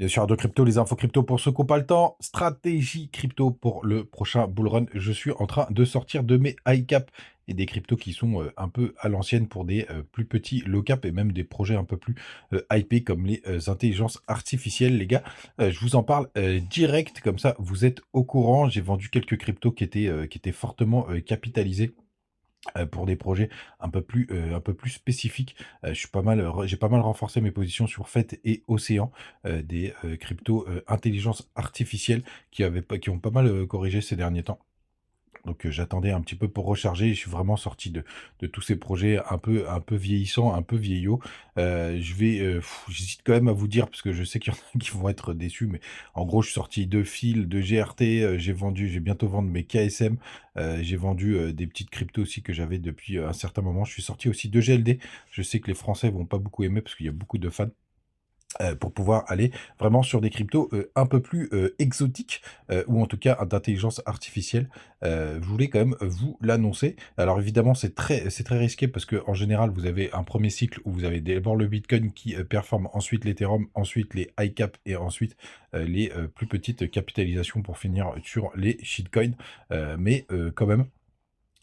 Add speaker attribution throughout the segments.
Speaker 1: Bien sûr, de crypto, les infos crypto pour ceux qui n'ont pas le temps. Stratégie crypto pour le prochain bull run. Je suis en train de sortir de mes high cap et des cryptos qui sont un peu à l'ancienne pour des plus petits low cap et même des projets un peu plus hypés comme les intelligences artificielles, les gars. Je vous en parle direct, comme ça vous êtes au courant. J'ai vendu quelques cryptos qui étaient fortement capitalisés pour des projets un peu plus spécifiques. J'ai pas mal renforcé mes positions sur FET et Océan, des cryptos intelligence artificielle qui ont pas mal corrigé ces derniers temps. Donc, j'attendais un petit peu pour recharger. Je suis vraiment sorti de tous ces projets un peu vieillissants, un peu vieillots. J'hésite quand même à vous dire parce que je sais qu'il y en a qui vont être déçus, mais en gros, je suis sorti de FIL, de GRT, j'ai bientôt vendre mes KSM, j'ai vendu, des petites cryptos aussi que j'avais depuis, un certain moment. Je suis sorti aussi de GLD. Je sais que les Français vont pas beaucoup aimer parce qu'il y a beaucoup de fans. Pour pouvoir aller vraiment sur des cryptos, un peu plus, exotiques, ou en tout cas d'intelligence artificielle. Je voulais quand même vous l'annoncer. Alors évidemment, c'est très risqué parce que en général, vous avez un premier cycle où vous avez d'abord le Bitcoin qui, performe, ensuite l'Ethereum, ensuite les high cap et ensuite, les, plus petites capitalisations pour finir sur les shitcoins. Quand même,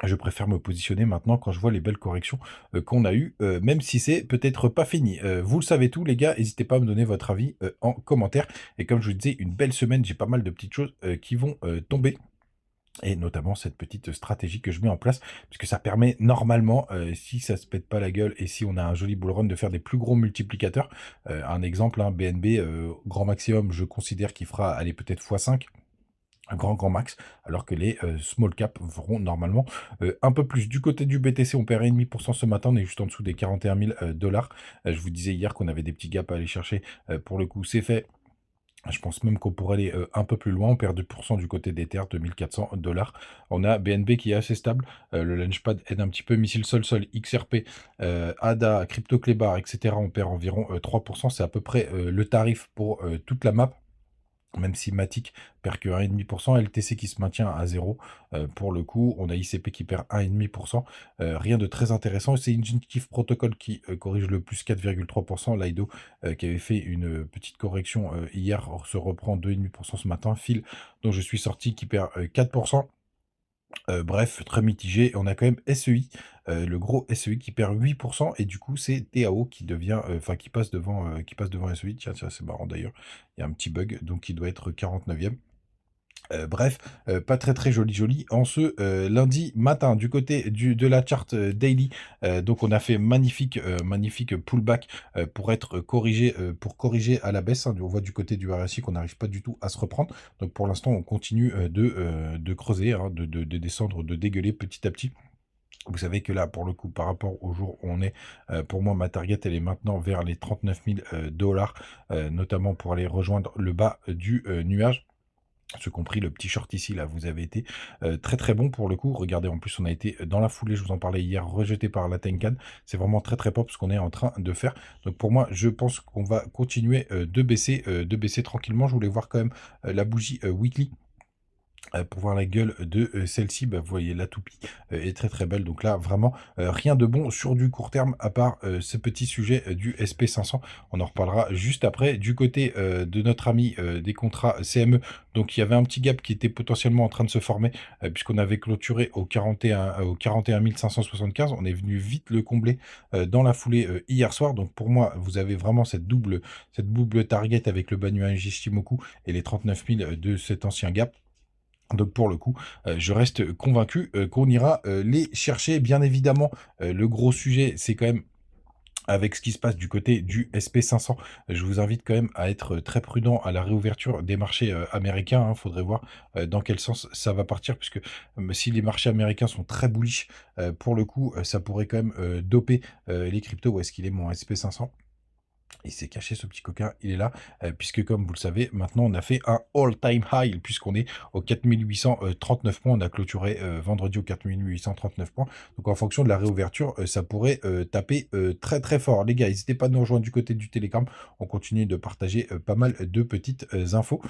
Speaker 1: je préfère me positionner maintenant quand je vois les belles corrections, qu'on a eues, même si c'est peut-être pas fini. Vous le savez tout les gars, n'hésitez pas à me donner votre avis, en commentaire et comme je vous disais, une belle semaine, j'ai pas mal de petites choses, qui vont, tomber et notamment cette petite stratégie que je mets en place puisque ça permet normalement, si ça se pète pas la gueule et si on a un joli bull run de faire des plus gros multiplicateurs. Un exemple, hein, BNB, grand maximum, je considère qu'il fera, allez, peut-être fois 5. Un grand max, alors que les small cap feront normalement un peu plus. Du côté du BTC, on perd 1,5% ce matin, on est juste en dessous des 41 000 dollars. Je vous disais hier qu'on avait des petits gaps à aller chercher. Pour le coup, c'est fait. Je pense même qu'on pourrait aller un peu plus loin. On perd 2% du côté d'Ether, 2400 dollars. On a BNB qui est assez stable. Le Launchpad aide un petit peu. Missile Sol, XRP, ADA, Crypto Clébar, etc. On perd environ 3%. C'est à peu près le tarif pour toute la map. Même si Matic perd que 1,5%, LTC qui se maintient à 0. Pour le coup, on a ICP qui perd 1,5%. Rien de très intéressant. C'est Injective Protocol qui corrige le plus 4,3%. Lido qui avait fait une petite correction hier se reprend 2,5% ce matin. Phil, dont je suis sorti, qui perd 4%. Bref, très mitigé. On a quand même SEI, le gros SEI qui perd 8% et du coup, c'est TAO qui devient, enfin qui passe devant SEI. Tiens, c'est marrant d'ailleurs. Il y a un petit bug, donc il doit être 49e. Bref, pas très joli en ce, lundi matin. Du côté de la chart, daily, donc on a fait magnifique pullback, pour être corrigé, pour corriger à la baisse, hein. On voit du côté du RSI qu'on n'arrive pas du tout à se reprendre. Donc pour l'instant, on continue, de creuser, hein, de descendre, de dégueuler petit à petit. Vous savez que là, pour le coup, par rapport au jour où on est, pour moi, ma target, elle est maintenant vers les 39 000 dollars, notamment pour aller rejoindre le bas du nuage. Ce compris le petit short ici, là, vous avez été très bon pour le coup. Regardez, en plus, on a été dans la foulée, je vous en parlais hier, rejeté par la Tenkan. C'est vraiment très pop ce qu'on est en train de faire. Donc pour moi, je pense qu'on va continuer de baisser tranquillement. Je voulais voir quand même la bougie weekly. Pour voir la gueule de celle-ci, bah, vous voyez la toupie est très belle. Donc là, vraiment, rien de bon sur du court terme à part ce petit sujet du SP500. On en reparlera juste après. Du côté de notre ami des contrats CME, donc il y avait un petit gap qui était potentiellement en train de se former puisqu'on avait clôturé au 41 575. On est venu vite le combler dans la foulée hier soir. Donc pour moi, vous avez vraiment cette double target avec le bas nuage Shimoku et les 39 000 de cet ancien gap. Donc pour le coup, je reste convaincu, qu'on ira, les chercher. Bien évidemment, le gros sujet, c'est quand même avec ce qui se passe du côté du SP500. Je vous invite quand même à être très prudent à la réouverture des marchés, américains, hein. Faudrait voir, dans quel sens ça va partir puisque, si les marchés américains sont très bullish, pour le coup, ça pourrait quand même, doper, les cryptos. Où est-ce qu'il est mon SP500? Il s'est caché ce petit coquin, il est là, puisque comme vous le savez, maintenant on a fait un all-time high, puisqu'on est aux 4 839 points. On a clôturé vendredi aux 4 839 points. Donc en fonction de la réouverture, ça pourrait taper très fort. Les gars, n'hésitez pas à nous rejoindre du côté du Telegram. On continue de partager pas mal de petites infos.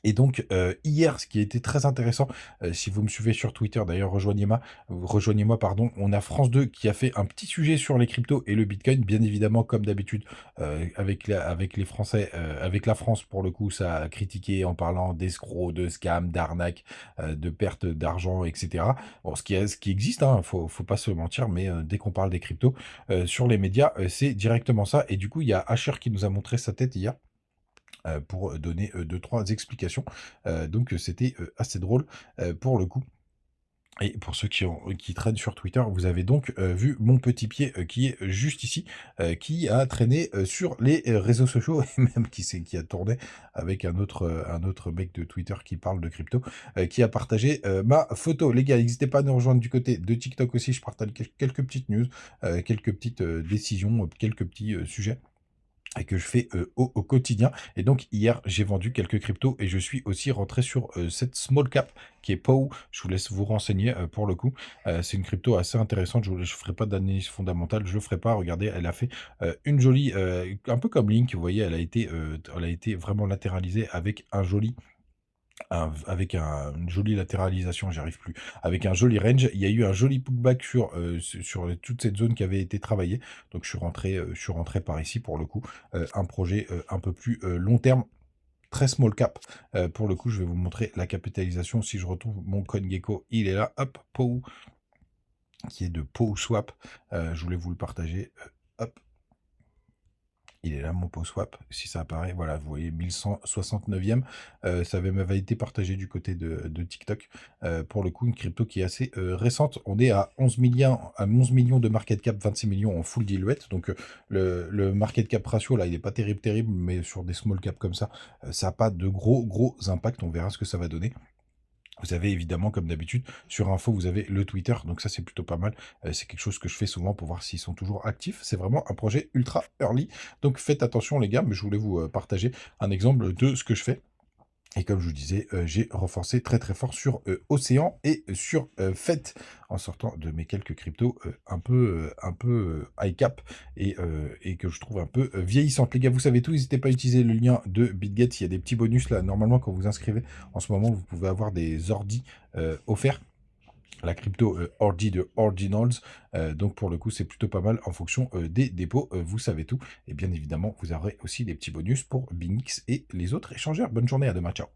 Speaker 1: Et donc, hier, ce qui a été très intéressant, si vous me suivez sur Twitter, d'ailleurs, rejoignez-moi, pardon. On a France 2 qui a fait un petit sujet sur les cryptos et le Bitcoin. Bien évidemment, comme d'habitude, avec les Français, avec la France, pour le coup, ça a critiqué en parlant d'escrocs, de scams, d'arnaques, de pertes d'argent, et cetera. Bon, ce qui existe, hein, faut pas se mentir, mais dès qu'on parle des cryptos, sur les médias, c'est directement ça. Et du coup, il y a Asher qui nous a montré sa tête hier, pour donner 2-3 explications. Donc c'était assez drôle, pour le coup. Et pour ceux qui traînent sur Twitter, vous avez donc vu mon petit pied qui est juste ici, qui a traîné sur les réseaux sociaux et même qui a tourné avec un autre mec de Twitter qui parle de crypto, qui a partagé ma photo. Les gars, n'hésitez pas à nous rejoindre du côté de TikTok aussi. Je partage quelques petites news, quelques petites décisions, quelques petits sujets et que je fais au quotidien. Et donc hier, j'ai vendu quelques cryptos et je suis aussi rentré sur cette small cap qui est POW. Je vous laisse vous renseigner pour le coup. C'est une crypto assez intéressante. Je ne ferai pas d'analyse fondamentale, je le ferai pas. Regardez, elle a fait une jolie, un peu comme Link, vous voyez, elle a été vraiment latéralisée avec un joli une jolie latéralisation, j'y arrive plus, avec un joli range. Il y a eu un joli pullback sur toute cette zone qui avait été travaillée. Donc je suis rentré par ici pour le coup. Un projet un peu plus long terme, très small cap. Pour le coup, je vais vous montrer la capitalisation. Si je retrouve mon CoinGecko, il est là. Hop, POW, qui est de POW Swap. Je voulais vous le partager. Hop. Il est là, mon pot swap, si ça apparaît. Voilà, vous voyez, 1169e. M'avait été partagé du côté de TikTok. Pour le coup, une crypto qui est assez récente. On est à 11 millions de market cap, 26 millions en full diluette. Donc, le market cap ratio, là, il n'est pas terrible, mais sur des small caps comme ça, ça n'a pas de gros impacts. On verra ce que ça va donner. Vous avez évidemment, comme d'habitude, sur info, vous avez le Twitter, donc ça c'est plutôt pas mal. C'est quelque chose que je fais souvent pour voir s'ils sont toujours actifs. C'est vraiment un projet ultra early, donc faites attention les gars, mais je voulais vous partager un exemple de ce que je fais. Et comme je vous disais, j'ai renforcé très fort sur Océan et sur FET en sortant de mes quelques cryptos un peu high cap et que je trouve un peu vieillissantes. Les gars, vous savez tout, n'hésitez pas à utiliser le lien de BitGet. Il y a des petits bonus là. Normalement, quand vous inscrivez, en ce moment, vous pouvez avoir des ordis offerts. La crypto ordi de Ordinals. Donc pour le coup, c'est plutôt pas mal en fonction des dépôts. Vous savez tout. Et bien évidemment, vous aurez aussi des petits bonus pour BingX et les autres échangeurs. Bonne journée, à demain, ciao.